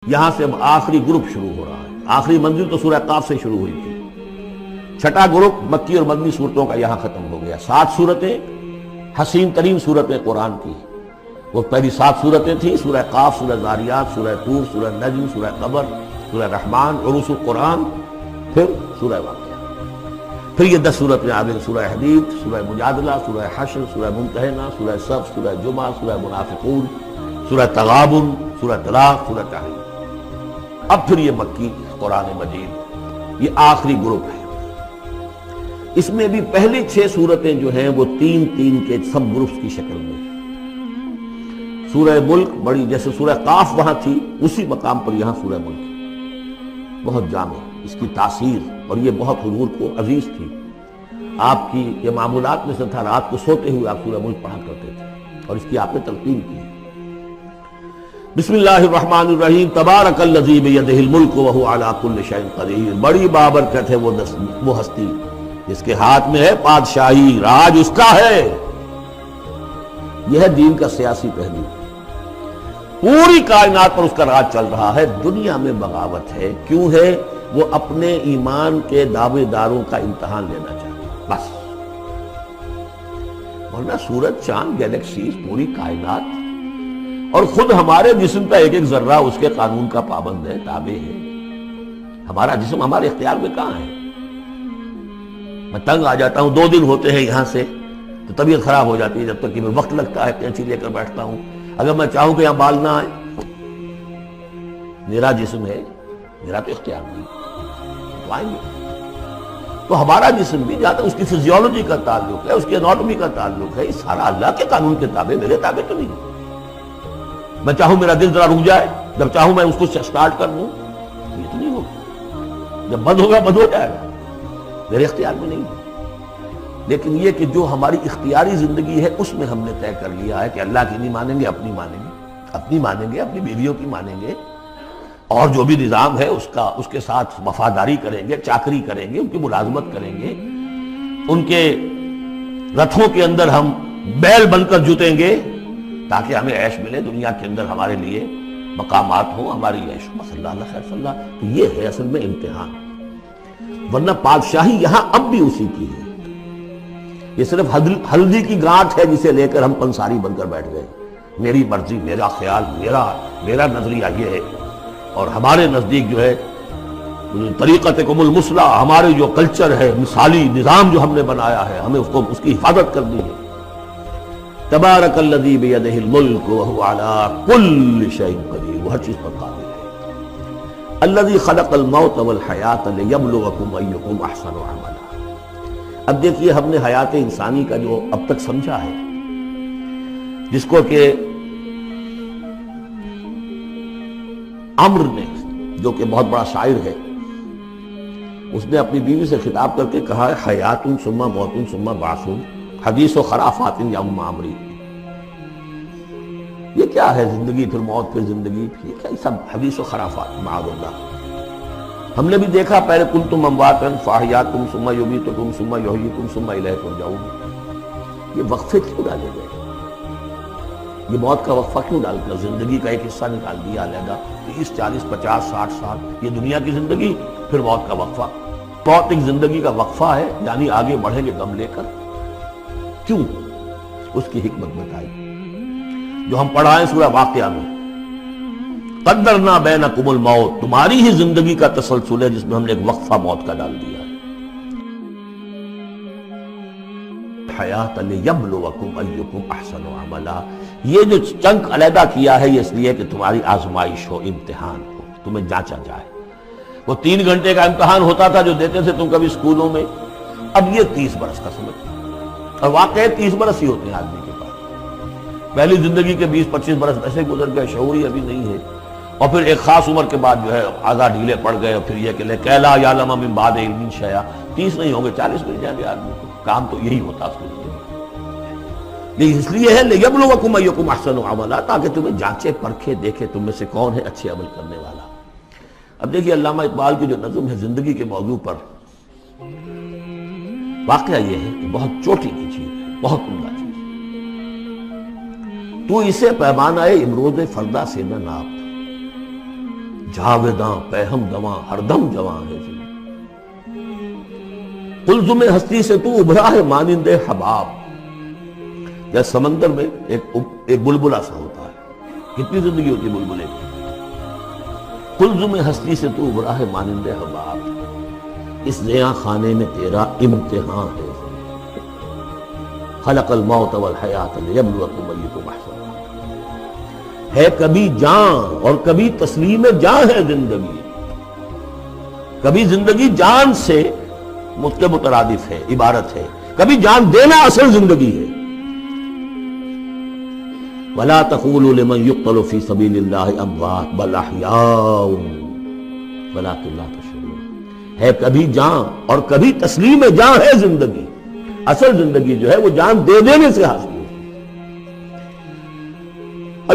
یہاں سے اب آخری گروپ شروع ہو رہا ہے. آخری منزل تو سورہ قاف سے شروع ہوئی تھی. چھٹا گروپ مکی اور مدنی صورتوں کا یہاں ختم ہو گیا. 7 صورتیں حسین ترین صورتیں قرآن کی. وہ پہلی 7 صورتیں تھیں: سورہ قاف، سورہ ذاریات، سورہ طور، سورہ نجم، سورہ قمر، سورہ رحمان، عروس القرآن، پھر سورہ واقعہ. پھر یہ 10 صورتیں آ گئی: سورہ حدید، سورہ مجادلہ، سورہ حشر، سورہ ممتحنہ، سورہ صف، سورہ جمعہ، سورہ منافقون، سورہ تغابن، سورہ طلاق، سورہ تحریم. اب پھر یہ مکی قرآن مجید، یہ آخری گروپ ہے. اس میں بھی پہلی 6 صورتیں جو ہیں وہ 3 کے سب گروپس کی شکل میں. سورہ ملک بڑی، جیسے سورہ قاف وہاں تھی اسی مقام پر یہاں سورہ ملک، بہت جامع اس کی تاثیر، اور یہ بہت حضور کو عزیز تھی. آپ کی یہ معمولات میں سے تھا، رات کو سوتے ہوئے آپ سورہ ملک پڑھا کرتے تھے اور اس کی آپ نے تلقین کی. بسم اللہ الرحمن الرحیم. تبارک الذی بیدہ الملک وہو علی کل شیء قدیر. بڑی بابرکت ہے وہ ہستی جس کے ہاتھ میں ہے بادشاہی، راج اس کا ہے. یہ ہے دین کا سیاسی پہلو. پوری کائنات پر اس کا راج چل رہا ہے. دنیا میں بغاوت ہے. کیوں ہے؟ وہ اپنے ایمان کے دعوے داروں کا امتحان لینا چاہتا ہے بس. ورنہ سورج، چاند، گیلیکسیز، پوری کائنات اور خود ہمارے جسم کا ایک ذرہ اس کے قانون کا پابند ہے، تابع ہے. ہمارا جسم ہمارے اختیار میں کہاں ہے؟ میں تنگ آ جاتا ہوں، 2 دن ہوتے ہیں یہاں سے تو طبیعت خراب ہو جاتی ہے، جب تک کہ میں وقت لگتا ہے کینچی لے کر بیٹھتا ہوں. اگر میں چاہوں کہ یہاں بال نہ آئے، میرا جسم ہے، میرا تو اختیار نہیں، تو آئیں گے. تو ہمارا جسم بھی جہاں تک اس کی فزیولوجی کا تعلق ہے، اس کی اناٹومی کا تعلق ہے، یہ سارا اللہ کے قانون کے تابع، میرے تابع تو نہیں. میں چاہوں میرا دل ذرا رک جائے، جب چاہوں میں اس کو سٹارٹ کر لوں، یہ تو نہیں ہوگا. جب بند ہوگا بند ہو جائے گا، میرے اختیار میں نہیں ہے. لیکن یہ کہ جو ہماری اختیاری زندگی ہے اس میں ہم نے طے کر لیا ہے کہ اللہ کی نہیں مانیں گے، اپنی مانیں گے، اپنی مانیں گے، اپنی بیویوں کی مانیں گے، اور جو بھی نظام ہے اس کے ساتھ وفاداری کریں گے، چاکری کریں گے، ان کی ملازمت کریں گے، ان کے رتھوں کے اندر ہم بیل بن کر جوتیں گے تاکہ ہمیں عیش ملے، دنیا کے اندر ہمارے لیے مقامات ہوں، ہماری عیش ہو. صلی اللہ خیر صلی اللہ. تو یہ ہے اصل میں امتحان. ورنہ بادشاہی یہاں اب بھی اسی کی ہے. یہ صرف ہلدی کی گانٹھ ہے جسے لے کر ہم پنساری بن کر بیٹھ گئے. میری مرضی، میرا خیال، میرا نظریہ یہ ہے. اور ہمارے نزدیک جو ہے طریقتکم المثلی، ہمارے جو کلچر ہے، مثالی نظام جو ہم نے بنایا ہے، ہمیں اس کی حفاظت کرنی ہے. تبارک الذی بیدہ الملک وہو علی کل شیء قدیر. وہ ہر چیز پر قادر ہے. الذی خلق الموت والحیاۃ لیبلوکم ایکم احسن عملا. اب دیکھیے ہم نے حیات انسانی کا جو اب تک سمجھا ہے، جس کو کہ عمر نے، جو کہ بہت بڑا شاعر ہے، اس نے اپنی بیوی سے خطاب کر کے کہا ہے: حیات ثم موت ثم بعث حدیث و خرافات یا ام عمری. یہ کیا ہے؟ زندگی پھر موت پھر زندگی، یہ کیا سب حدیث و خرافات، معاذ اللہ. ہم نے بھی دیکھا پہلے کنتم امواتا فاحیاکم ثم یمیتکم ثم یحییکم ثم الیہ ترجعون. یہ وقفے کیوں ڈالے گئے؟ یہ موت کا وقفہ کیوں ڈال کر زندگی کا ایک حصہ نکال دیا علیحدہ؟ 30 40 50 60 سال یہ دنیا کی زندگی، پھر موت کا وقفہ. موت ایک زندگی کا وقفہ ہے، یعنی آگے بڑھیں گے غم لے کر. کیوں؟ اس کی حکمت بتائی جو ہم پڑھائیں سورہ واقعہ میں. قدرنا بینکم الموت، تمہاری ہی زندگی کا تسلسل ہے جس میں ہم نے ایک وقفہ موت کا ڈال دیا ہے. حیات لیبلوکم ایکم احسن عملا. یہ جو چنک علیحدہ کیا ہے یہ اس لیے کہ تمہاری آزمائش ہو، امتحان ہو، تمہیں جانچا جائے. وہ 3 گھنٹے کا امتحان ہوتا تھا جو دیتے تھے تم کبھی اسکولوں میں، اب یہ 30 برس کا سمجھ. اور واقعی 30 برس ہی ہوتے ہیں آدمی کے پاس. پہلی زندگی کے 20-25 برس ایسے گزر گئے، شعوری ابھی نہیں ہے. اور پھر ایک خاص عمر کے بعد جو ہے آزاد ڈھیلے پڑ گئے، اور پھر یہ کہ لا یعلم من بعد علم شیئا. 30 نہیں ہوں گے، 40 مل جائیں گے آدمی کو. کام تو یہی ہوتا اس کے لیے. لیکن اس لیے ہے لیبلوکم ایکم احسن عملا، تاکہ تمہیں جانچے پرکھے دیکھے تم میں سے کون ہے اچھے عمل کرنے والا. اب دیکھیے علامہ اقبال کی جو نظم ہے زندگی کے موضوع پر، واقعہ یہ ہے کہ بہت چوٹی کی چیز ہے، بہت عمدہ چیز. تو اسے پیمانہ امروز فردہ سے نہ ناپ، جاویداں پہم دواں ہر دم جواں ہے قلزم ہستی سے تو ابھرا ہے مانند حباب. جیسے سمندر میں ایک بلبلا سا ہوتا ہے، کتنی زندگی ہوتی ہے بلبلے کی. قلزم ہستی سے تو ابھرا ہے مانند حباب، اس زیاں خانے میں تیرا امتحان ہے. خلق الموت والحیات لیبلوکم ایکم احسن. ہے کبھی جان اور کبھی تسلیم جان ہے زندگی. کبھی زندگی جان سے مترادف ہے، عبارت ہے، کبھی جان دینا اصل زندگی ہے. وَلَا تَقُولُوا لِمَنْ يُقْتَلُ فِي سَبِيلِ اللَّهِ أَمْوَاتٌ بَلْ أَحْيَاءٌ وَلَكِنْ لَا تَشْعُرُونَ. ہے کبھی جان اور کبھی تسلیم جان ہے زندگی. اصل زندگی جو ہے وہ جان دے دینے سے حاصل ہوتی ہے.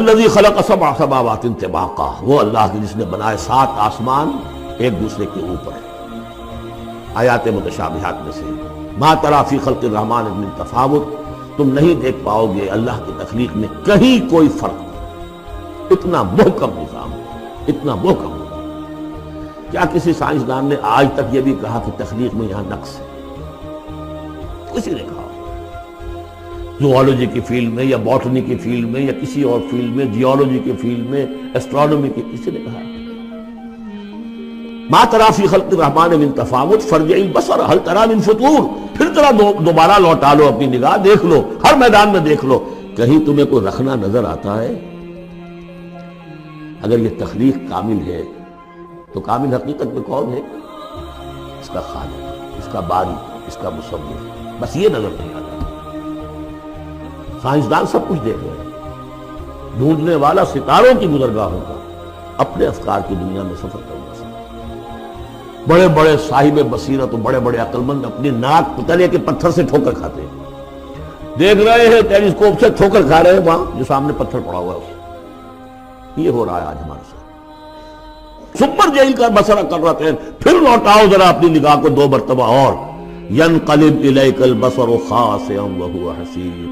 الذی خلق سبع سماوات طباقا، وہ اللہ جس نے بنائے 7 آسمان ایک دوسرے کے اوپر. آیات متشابہات میں سے ما تری فی خلق الرحمن من تفاوت، تم نہیں دیکھ پاؤ گے اللہ کی تخلیق میں کہیں کوئی فرق. اتنا محکم نظام، اتنا محکم نظام. کیا کسی سائنسدان نے آج تک یہ بھی کہا کہ تخلیق میں یہاں نقص ہے؟ کسی نے کہا؟ زوالوجی کی فیلڈ میں یا باٹنی کی فیلڈ میں یا کسی اور فیلڈ میں، جیولوجی کی فیلڈ میں، ایسٹرونومی کی، کسی نے کہا؟ ما تری فی خلق الرحمن من تفاوت فارجع البصر هل تری من فطور. پھر ذرا دوبارہ لوٹا لو اپنی نگاہ، دیکھ لو، ہر میدان میں دیکھ لو، کہیں تمہیں کوئی رکھنا نظر آتا ہے؟ اگر یہ تخلیق کامل ہے تو کامل حقیقت میں کون ہے؟ اس کا خالق، اس کا باری، اس کا مصور. بس یہ نظر نہیں آتا. سائنسدان سب کچھ دیکھ رہے ہیں. ڈھونڈنے والا ستاروں کی گزرگاہوں کا اپنے افکار کی دنیا میں سفر کرنا. بڑے بڑے صاحب بصیرت و بڑے بڑے عقل مند اپنی ناک پتلے کے پتھر سے ٹھوکر کھاتے ہیں. دیکھ رہے ہیں ٹیلیسکوپ سے ٹھوکر کھا رہے ہیں وہاں جو سامنے پتھر پڑا ہوا ہے اسے. یہ ہو رہا ہے آج ہمارے ساتھ. سپر جیل کا بسرا کر رہے ہیں. پھر لوٹاؤ ذرا اپنی نگاہ کو 2 مرتبہ اور. ينقلب الیک البصر خاسئا وهو حسیر.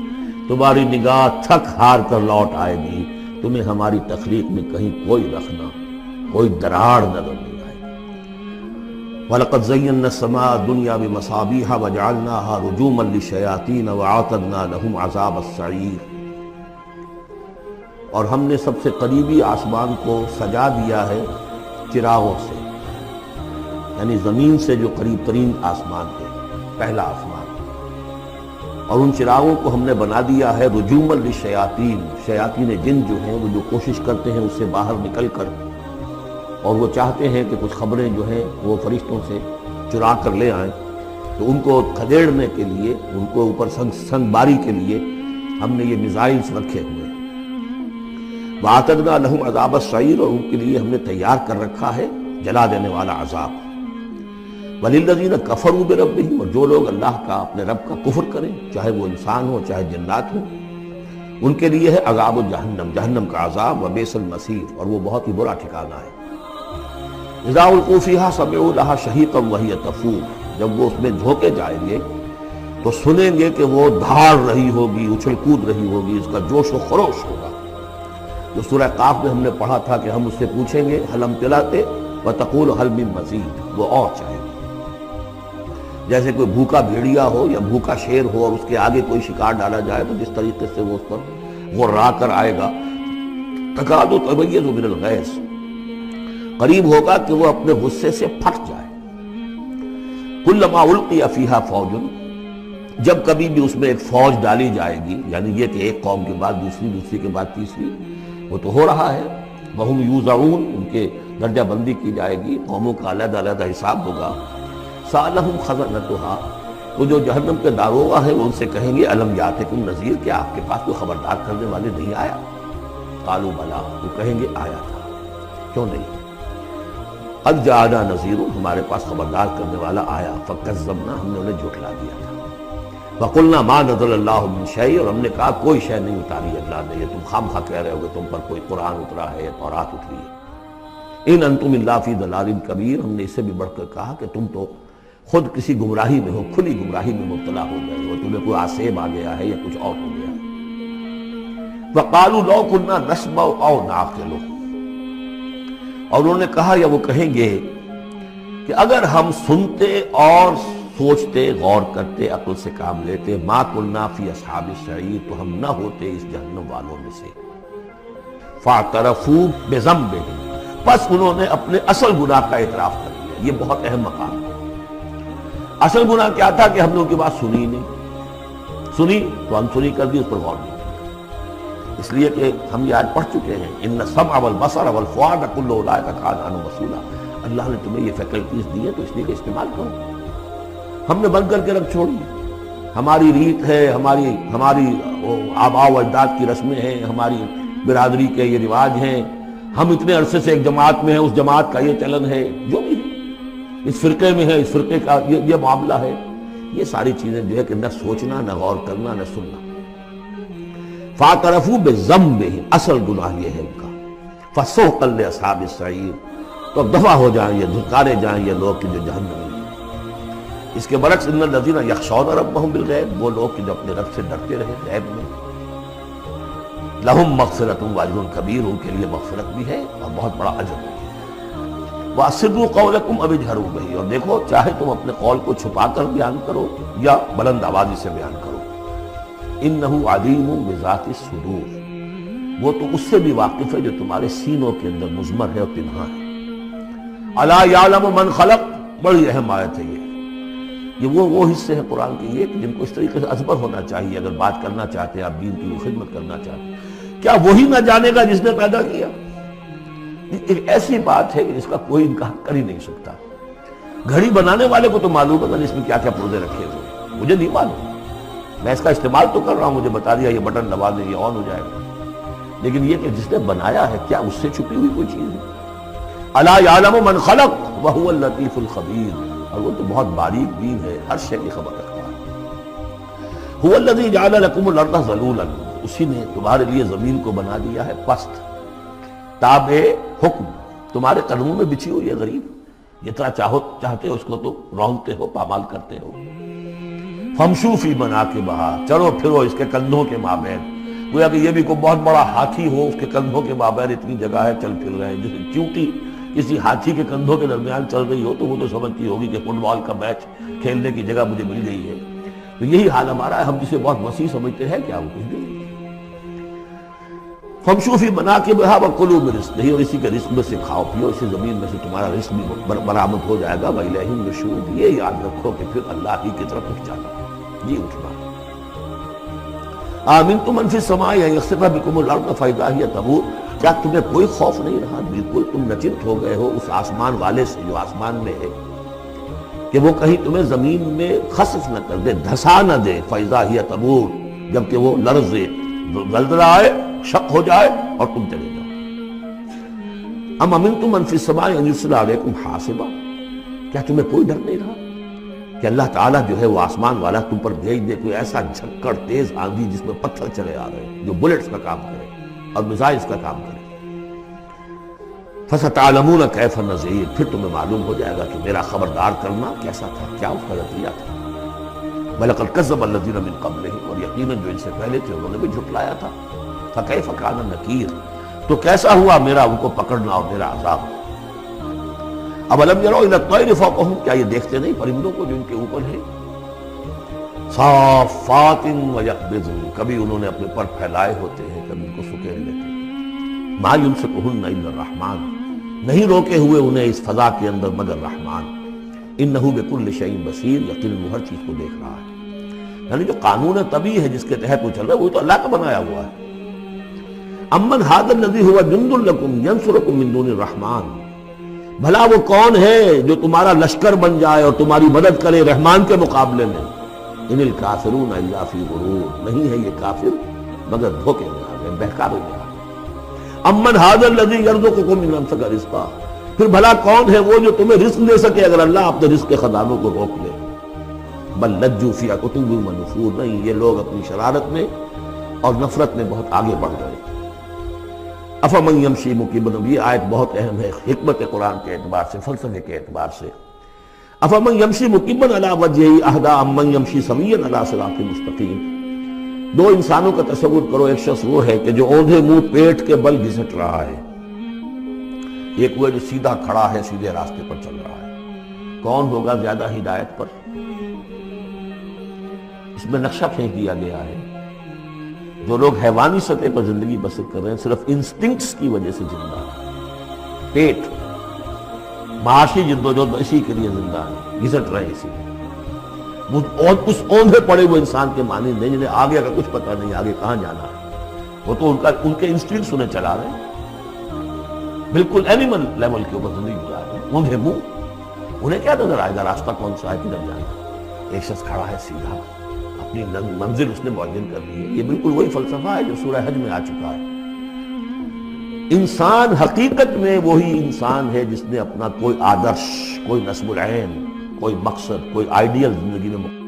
تمہاری نگاہ تھک ہار کر لوٹ آئے گی، تمہیں ہماری تخلیق میں کہیں کوئی رکھنا، کوئی دراڑ نظر نہیں. وَلَقَدْ زَيَّنَّا السَّمَاءَ الدُّنْيَا بِمَصَابِيحَ وَجَعَلْنَاهَا رُجُومًا لِلشَّيَاطِينَ وَأَعْتَدْنَا لَهُمْ عَذَابَ السَّعِيرِ. اور ہم نے سب سے قریبی آسمان کو سجا دیا ہے چراغوں سے، یعنی زمین سے جو قریب ترین آسمان ہے، پہلا آسمان. اور ان چراغوں کو ہم نے بنا دیا ہے رجومًا للشیاطین. شیاطین جن جو ہیں وہ جو کوشش کرتے ہیں اس سے باہر نکل کر، اور وہ چاہتے ہیں کہ کچھ خبریں جو ہیں وہ فرشتوں سے چرا کر لے آئیں، تو ان کو کھدیڑنے کے لیے، ان کو اوپر سنگ باری کے لیے ہم نے یہ میزائلز رکھے ہوئے ہیں. وَأَعْتَدْنَا لَهُمْ عَذَابَ السَّعِيرِ، اور ان کے لیے ہم نے تیار کر رکھا ہے جلا دینے والا عذاب. وَلِلَّذِينَ كَفَرُوا بِرَبِّهِمْ، اور جو لوگ اللہ کا، اپنے رب کا کفر کریں، چاہے وہ انسان ہو چاہے جنات ہوں، ان کے لیے ہے عذاب جہنم، جہنم کا عذاب. وَبِئْسَ الْمَصِيرُ، اور وہ بہت ہی برا ٹھکانہ ہے. اذا القوا فيها سمعوا لها شهيقا وهي تفور، جب وہ اس میں جھونکے جائیں گے تو سنیں گے کہ وہ دھاڑ رہی ہوگی، اچھل کود رہی ہوگی، اس کا جوش و خروش ہوگا. جو سورہ قاف میں ہم نے پڑھا تھا کہ ہم اس سے پوچھیں گے هل امتلأت وتقول هل من مزید، وہ اور چاہے گی. جیسے کوئی بھوکا بھیڑیا ہو یا بھوکا شیر ہو اور اس کے آگے کوئی شکار ڈالا جائے تو جس طریقے سے وہ اس پر غرا کر آئے گا. تکاد تمیز من الغیظ، قریب ہوگا کہ وہ اپنے غصے سے پھٹ جائے. کلما القی فیہا فوج، جب کبھی بھی اس میں ایک فوج ڈالی جائے گی، یعنی یہ کہ ایک قوم کے بعد دوسری، دوسری کے بعد تیسری، وہ تو ہو رہا ہے. وہم یوزعون، ان کے درجہ بندی کی جائے گی، قوموں کا علیحدہ علیحدہ حساب ہوگا. سألہم خزنتہا، وہ جو جہنم کے داروغہ ہیں وہ ان سے کہیں گے الم یاتکم نذیر، کیا آپ کے پاس کوئی خبردار کرنے والے نہیں آیا؟ قالوا بلا، وہ کہیں گے آیا تھا، کیوں نہیں؟ قد جاءنا نذیر، ہمارے پاس خبردار کرنے والا آیا. فکذبنا، ہم نے انہیں جھٹلا دیا تھا. وقلنا ما نزل اللہ من شیء، اور ہم نے کہا کوئی شے نہیں اتاری اللہ نے، یہ تم خامخواہ کہہ رہے ہو کہ تم پر کوئی قرآن اترا ہے یا تورات اتری ہے. ان انتم الا فی ضلال کبیر، ہم نے اس سے بھی بڑھ کر کہا کہ تم تو خود کسی گمراہی میں ہو، کھلی گمراہی میں مبتلا ہو گئے ہو، تمہیں کوئی آسیب آ گیا ہے یا کچھ اور ہو گیا ہے. وقالوا لو كنا نسمع او نعقل، اور انہوں نے کہا یا وہ کہیں گے کہ اگر ہم سنتے اور سوچتے، غور کرتے، عقل سے کام لیتے، ما کنا فی اصحاب السعیر، تو ہم نہ ہوتے اس جہنم والوں میں سے۔ فاعترفوا بذنبہم، پس انہوں نے اپنے اصل گناہ کا اعتراف کر لیا۔ یہ بہت اہم مقام ہے۔ اصل گناہ کیا تھا کہ ہم نے ان کی بات سنی نہیں، سنی تو ہم سنی کر دی، اس پر غور نہیں کیا۔ اس لیے کہ ہم یہ آج پڑھ چکے ہیں، ان السمع والبصر والفؤاد کل اولئک کان عنہ مسئولا۔ اللہ نے تمہیں یہ فیکلٹیز دی ہے تو اس لیے کہ استعمال کرو۔ ہم نے بند کر کے رکھ چھوڑی، ہماری ریت ہے، ہماری آباء و اجداد کی رسمیں ہیں، ہماری برادری کے یہ رواج ہیں، ہم اتنے عرصے سے ایک جماعت میں ہیں، اس جماعت کا یہ چلن ہے، جو بھی ہے، اس فرقے میں ہے، اس فرقے کا یہ معاملہ ہے۔ یہ ساری چیزیں جو ہے کہ نہ سوچنا، نہ غور کرنا، نہ سننا۔ فاعترفوا بذنبہم، اصل گناہ یہ ہے ان کا۔ فسحقا لاصحاب السعیر، تو اب دفع ہو جائیں یہ، دھکارے جائیں یہ لوگ کہ جو جہنم میں۔ اس کے برعکس ان الذین یخشون ربہم بالغیب، وہ لوگ کہ جو اپنے رب سے ڈرتے رہے غیب میں، لہم مغفرۃ واجر کبیر، ان کے لیے مغفرت بھی ہے اور بہت بڑا اجر بھی ہے۔ واسروا قولکم او اجہروا بہ، اور دیکھو چاہے تم اپنے قول کو چھپا کر بیان کرو یا بلند آوازی سے بیان کرو۔ انہ علیم بذات الصدور، وہ تو اس سے بھی واقف ہے جو تمہارے سینوں کے اندر مضمر ہے اور پنہاں ہے۔ الا یعلم من خلق، بڑی اہم آیت ہے یہ وہ حصے ہیں قرآن کے یہ کہ جن کو اس طریقے سے ازبر ہونا چاہیے اگر بات کرنا چاہتے ہیں، آپ دین کی خدمت کرنا چاہتے ہیں۔ کیا وہی نہ جانے گا جس نے پیدا کیا؟ ایک ایسی بات ہے کہ جس کا کوئی انکار کر ہی نہیں سکتا۔ گھڑی بنانے والے کو تو معلوم ہے اس میں کیا کیا پردے رکھے ہوئے، مجھے نہیں معلوم، میں اس کا استعمال تو کر رہا ہوں، مجھے بتا دیا یہ بٹن دبا دیں یہ آن ہو جائے گا، لیکن یہ کہ جس نے بنایا ہے کیا اس سے چھپی ہوئی کوئی چیز ہے؟ الا یعلم من خلق وهو اللطیف الخبیر، اور وہ تو بہت باریک بین ہے، ہر شے کی خبر رکھتا ہے۔ هو الذی جعل لکم الارض ذلولا، اسی نے تمہارے لیے زمین کو بنا دیا ہے پست، تابع حکم، تمہارے قدموں میں بچھی ہوئی ہے غریب، جتنا چاہتے ہو اس کو تو رونتے ہو، پامال کرتے ہو۔ فامشوا فی مناکبہا، چلو پھرو اس کے کندھوں کے مابین، گویا کہ یہ بھی کوئی بہت بڑا ہاتھی ہو، اس کے کندھوں کے مابین اتنی جگہ ہے، چل پھر رہے ہیں۔ جیسے چونٹی کسی ہاتھی کے کندھوں کے درمیان چل رہی ہو تو وہ تو سمجھتی ہوگی کہ فٹ بال کا میچ کھیلنے کی جگہ مجھے مل گئی ہے۔ تو یہی حال ہمارا ہے، ہم جسے بہت وسیع سمجھتے ہیں کیا وہ کچھ نہیں۔ فامشوا فی مناکبہا وکلوا من رزقہ، اور اسی کے رزق میں سے کھاؤ پیو، اسی زمین میں سے تمہارا رزق بھی برآمد ہو جائے گا۔ وإلیہ النشور، یہ یاد رکھو کہ پھر اللہ ہی کی طرف اٹھ جانا، جی اٹھنا۔ آمنتم من فی السماء ان یخسف بکم الارض فاذا ہی تمور، کیا تمہیں کوئی خوف نہیں رہا؟ بالکل تم نچنت ہو گئے ہو اس آسمان والے سے جو آسمان میں ہے کہ وہ کہیں تمہیں زمین میں خسف نہ کر دے، دھسا نہ دے۔ فاذا ہی تمور، جبکہ وہ لرزے، زلزلہ آئے، شق ہو جائے اور تم چلے جاؤ۔ ام امنتم من فی السماء ان یرسل علیکم حاصبا، کیا تمہیں کوئی ڈر نہیں رہا کہ اللہ تعالیٰ جو ہے وہ آسمان والا تم پر بھیج دے کوئی ایسا جھکڑ تیز آندھی جس میں پتھر چلے آ رہے ہیں، جو بلٹس کا کام کرے اور میزائلز کا کام کرے۔ فَسَتَعْلَمُونَ كَيْفَ نَذِيرٌ، پھر تمہیں معلوم ہو جائے گا کہ میرا خبردار کرنا کیسا تھا، کیا اس کا نتیجہ تھا۔ وَلَقَدْ كَذَّبَ الَّذِينَ مِن قَبْلِهِمْ، اور یقیناً جو ان سے پہلے تھے انہوں نے بھی جھٹلایا تھا۔ فَكَيْفَ كَانَ نَكِيرٌ، تو کیسا ہوا میرا ان کو پکڑنا اور میرا عذاب۔ اَوَلَمْ يَرَوْا إِلَى الطَّيْرِ فَوْقَهُمْ، کیا یہ دیکھتے نہیں پرندوں کو جو ان کے اوپر ہے؟ صافات ویقبضن، کبھی انہوں نے اپنے پر پھیلائے ہوتے ہیں، کبھی ان کو سکیڑ لیتے ہیں۔ ما یمسکہن الا الرحمن، نہیں روکے ہوئے انہیں اس فضا کے اندر مگر رحمان۔ انہ بکل شیء بصیر، یقیناً وہ ہر چیز کو دیکھ رہا ہے۔ یعنی جو قانون طبیعی ہے جس کے تحت وہ چل رہا ہے وہ تو اللہ کا بنایا ہوا ہے۔ امن ھذا الذی هو جند لکم ینصرکم من دون الرحمن، بھلا وہ کون ہے جو تمہارا لشکر بن جائے اور تمہاری مدد کرے رحمان کے مقابلے میں؟ ان الکافرون الا فی غرور، نہیں ہے یہ کافر مگر دھوکے میں آ گئے، بہکاوے میں آ گئے۔ امن ھذا الذی یرزقکم من امسک رزقا، پھر بھلا کون ہے وہ جو تمہیں رزق دے سکے اگر اللہ اپنے رزق کے خزانوں کو روک لے؟ بل لجوا فی عتو ونفور، نہیں یہ لوگ اپنی شرارت میں اور نفرت میں بہت آگے بڑھ گئے۔ افمن یمشی مکبا، یہ آیت بہت اہم ہے حکمت قرآن کے اعتبار سے، فلسفے کے اعتبار سے۔ افمن یمشی مکبا علی وجہہ اہدی امن یمشی سویا علی صراط مستقیم، دو انسانوں کا تصور کرو، ایک شخص وہ ہے کہ جو اوندھے منہ پیٹ کے بل گھسٹ رہا ہے، ایک وہ جو سیدھا کھڑا ہے، سیدھے راستے پر چل رہا ہے۔ کون ہوگا زیادہ ہدایت پر؟ اس میں نقشہ پھینک دیا گیا ہے۔ جو لوگ حیوانی سطح پر زندگی بسر کر رہے ہیں، صرف انسٹنکٹس کی وجہ سے زندہ ہیں، پیٹ معاشی جدوجہد اسی کے لیے زندہ ہیں، گھسٹ رہے ہیں اسی لیے۔ اور اس اوندھے پڑے ہوئے انسان کے معنی نہیں جنہیں آگے کا کچھ پتہ نہیں، آگے کہاں جانا ہے۔ وہ تو ان کے انسٹنکٹس انہیں چلا رہے ہیں، بالکل اینیمل لیول کے اوپر زندگی گزار رہے ہیں، اوندھے منہ۔ انہیں کیا نظر آئے گا راستہ کون سا ہے، کدھر جانا ہے؟ ایک شخص کھڑا ہے سیدھا، اپنی منزل اس نے معین کر لی ہے۔ یہ بالکل وہی فلسفہ ہے جو سورہ حج میں آ چکا ہے۔ انسان حقیقت میں وہی انسان ہے جس نے اپنا کوئی آدرش، کوئی نصب العین، کوئی مقصد، کوئی آئیڈیل زندگی میں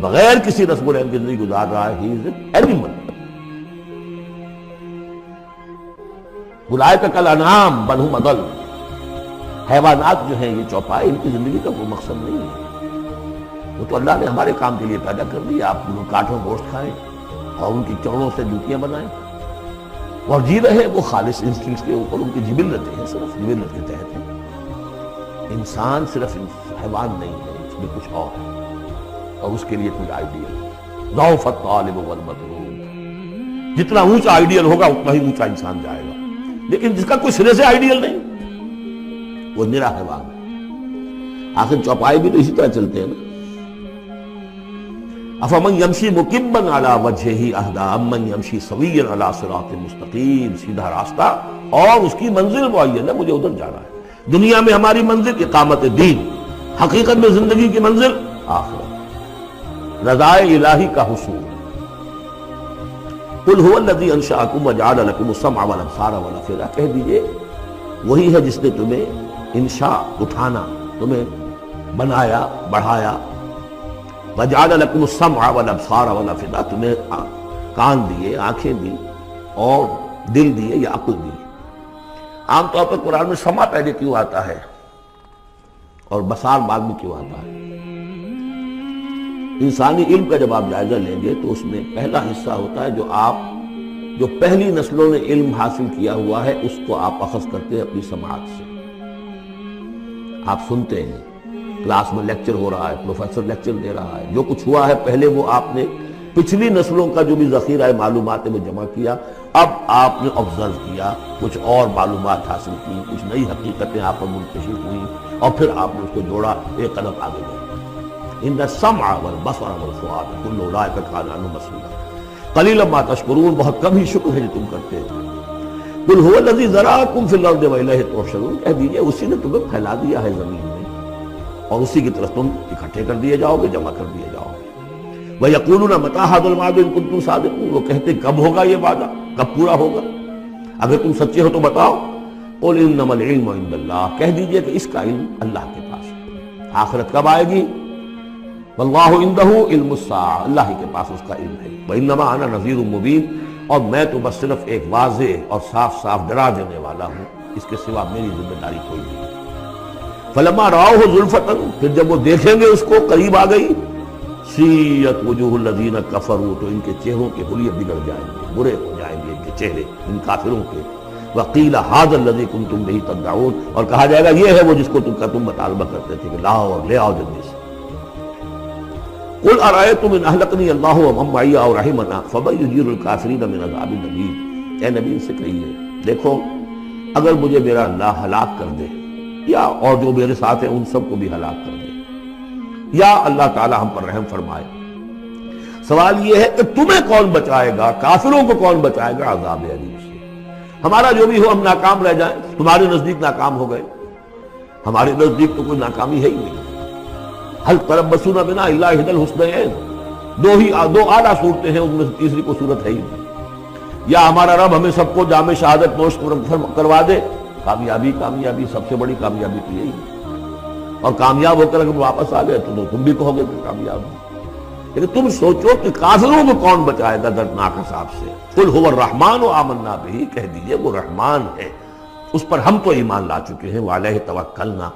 بغیر کسی نصب العین کی زندگی گزار رہا ہے۔ ہی از این اینیمل۔ اولئک کالانعام بل هم اضل۔ حیوانات جو ہیں یہ چوپائے، ان کی زندگی کا کوئی مقصد نہیں ہے۔ وہ تو اللہ نے ہمارے کام کے لیے پیدا کر دی، آپ ان کاٹوں گوشت کھائیں اور ان کی چوڑوں سے جوتیاں بنائیں اور جی رہے وہ خالص انسٹنکٹس کے اوپر، ان کی جبلتیں ہیں، صرف جبلت کے تحت ہیں۔ انسان صرف حیوان نہیں ہے، اس میں کچھ اور ہے، اور اس کے لیے کوئی آئیڈیل۔ ضعف الطالب والمطلوب، جتنا اونچا آئیڈیل ہوگا اتنا ہی اونچا انسان جائے گا، لیکن جس کا کوئی سرے سے آئیڈیل نہیں وہ نرا حیوان ہے۔ آخر چوپائے بھی تو اسی طرح چلتے ہیں نا۔ افمن یمشی مکبا علی وجہہ اہدی امن یمشی سویا علی صراط مستقیم۔ سیدھا راستہ اور اس کی منزل معین ہے، مجھے ادھر جانا ہے۔ دنیا میں ہماری منزل اقامت دین، حقیقت میں زندگی کی منزل آخرت، رضائے الہی کا حصول۔ قل هو الذی انشأکم وجعل لکم السمع والابصار والافئدہ، کہہ دیجئے وہی ہے جس نے تمہیں انشاء، اٹھانا، تمہیں بنایا، بڑھایا، وجعل لکم السمع والابصار والافئدہ، تمہیں کان دیے، آنکھیں دی اور دل دیے یا عقل دی۔ عام طور پر قرآن میں سمع پہلے کیوں آتا ہے اور بصار بعد میں کیوں آتا ہے؟ انسانی علم کا جب آپ جائزہ لیں گے تو اس میں پہلا حصہ ہوتا ہے جو پہلی نسلوں نے علم حاصل کیا ہوا ہے، اس کو آپ اخذ کرتے ہیں اپنی سماعت سے۔ آپ سنتے ہیں، کلاس میں لیکچر ہو رہا ہے، پروفیسر لیکچر دے رہا ہے، جو کچھ ہوا ہے پہلے وہ آپ نے پچھلی نسلوں کا جو بھی ذخیرہ معلومات ہے وہ جمع کیا، اب آپ نے آبزرو کیا، کچھ اور معلومات حاصل کی، کچھ نئی حقیقتیں آپ پر منتشر ہوئیں اور پھر آپ نے اس کو جوڑا، ایک قدم آگے گئے۔ ان السمع والبصر والفؤاد کل اولئک کان عنہ مسئولا قلیلا ما تشکرون، بہت کم ہی شکر ہے جو تم کرتے ہو۔ قل هو الذی ذراکم فی الارض والیہ تحشرون، کہہ دیجئے اسی نے تمہیں پھیلا دیا ہے زمین میں اور اسی کی طرف تم اکٹھے کر دیے جاؤ گے، جمع کر دیے جاؤ گے۔ وَيَقُولُونَ مَتَىٰ هَٰذَا الْوَعْدُ إِن كُنتُمْ صَادِقِينَ، وہ کہتے کب ہوگا یہ وعدہ، کب پورا ہوگا، اگر تم سچے ہو تو بتاؤ۔ قُلْ إِنَّمَا الْعِلْمُ عِندَ اللَّهِ، کہہ دیجئے کہ اس کا علم اللہ کے پاس ہے۔ آخرت کب آئے گی؟ وَاللَّهُ عِندَهُ عِلْمُ السَّاعَةِ، اللہ ہی کے پاس اس کا علم ہے۔ وَإِنَّمَا أَنَا نَذِيرٌ مُّبِينٌ، اور میں تو بس صرف ایک واضح اور صاف صاف ڈرا دینے والا ہوں، اس کے سوا میری ذمہ داری کوئی نہیں۔ فَلَمَّا رَأَوْهُ زُلْفَةً، پھر جب وہ دیکھیں گے اس کو، قریب آ گئی، سیئت وجوہ الذین کفروا، تو ان کے چہروں کے حلیے بگڑ جائیں گے، برے ہو جائیں گے ان کے چہرے، ان کافروں کے۔ وقیل ھذا الذی کنتم بہ تدعون، اور کہا جائے گا یہ ہے وہ جس کو تم مطالبہ کرتے تھے کہ لاؤ اور لے آؤ جلدی سے۔ قل ارأیتم ان اہلکنی اللہ ومن معی او رحمنا فمن یجیر الکافرین من عذاب الیم، اے نبی سے کہیے دیکھو اگر مجھے میرا اللہ ہلاک کر دے یا اور جو میرے ساتھ ہیں ان سب کو بھی ہلاک کر دے، یا اللہ تعالی ہم پر رحم فرمائے، سوال یہ ہے کہ تمہیں کون بچائے گا، کافروں کو کون بچائے گا عذاب علیم سے؟ ہمارا جو بھی ہو ہم ناکام رہ جائیں، تمہارے نزدیک ناکام ہو گئے، ہمارے نزدیک تو کوئی ناکامی ہے ہی نہیں۔ حل تربصون بنا الا احدی الحسنیین، دو اعلیٰ صورتیں ہیں، ان میں سے تیسری کوئی صورت ہے ہی نہیں۔ یا ہمارا رب ہمیں سب کو جام شہادت نوش کروا دے، کامیابی سب سے بڑی کامیابی تو یہی ہے، اور کامیاب ہو کر اگر واپس آ گئے تو تم بھی کہو گے کہ کامیاب ہو۔ لیکن تم سوچو کہ کافروں کو کون بچائے گا دردناک عذاب سے؟ قل هو الرحمن آمنا بہ، کہہ دیجئے وہ رحمان ہے، اس پر ہم تو ایمان لا چکے ہیں، وعلیہ توکلنا،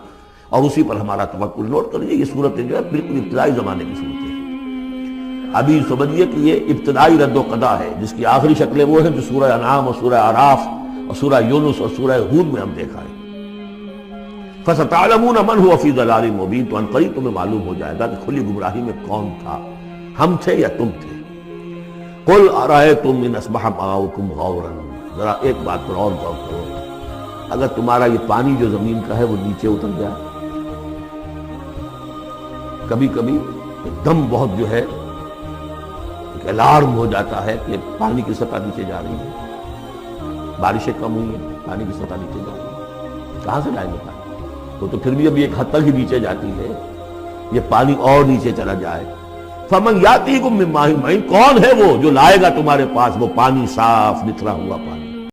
اور اسی پر ہمارا توکل۔ نوٹ کر لیجیے یہ صورتیں جو ہے بالکل ابتدائی زمانے کی صورتیں ہیں۔ ابھی سمجھیے کہ یہ ابتدائی رد و قضا ہے، جس کی آخری شکلیں وہ ہیں جو سورہ انعام اور سورہ اعراف اور سورہ یونس اور سورہ ہود میں ہم دیکھا ہے۔ فَسَتَعْلَمُونَ مَنْ هُوَ فِي ضَلَالٍ مُبِينٍ، تو عنقریب تمہیں معلوم ہو جائے گا کہ کھلی گمراہی میں کون تھا، ہم تھے یا تم تھے۔ قُلْ أَرَأَيْتُمْ إِنْ أَصْبَحَ مَاؤُكُمْ غَوْرًا، ذرا ایک بات پر اور غور کرو، اگر تمہارا یہ پانی جو زمین کا ہے وہ نیچے اتر جائے، کبھی کبھی ایک دم بہت جو ہے ایک الارم ہو جاتا ہے کہ پانی کی سطح نیچے جا رہی ہے، بارشیں کم ہوئی ہیں، پانی کی سطح نیچے جا رہی ہے، کہاں سے لائیں گے پانی؟ تو پھر بھی ابھی ایک حد تک ہی نیچے جاتی ہے، یہ پانی اور نیچے چلا جائے۔ فَمَنْ يَأْتِيكُم مِّن مَّاءٍ مَّعِينٍ، کون ہے وہ جو لائے گا تمہارے پاس وہ پانی صاف نتھرا ہوا پانی؟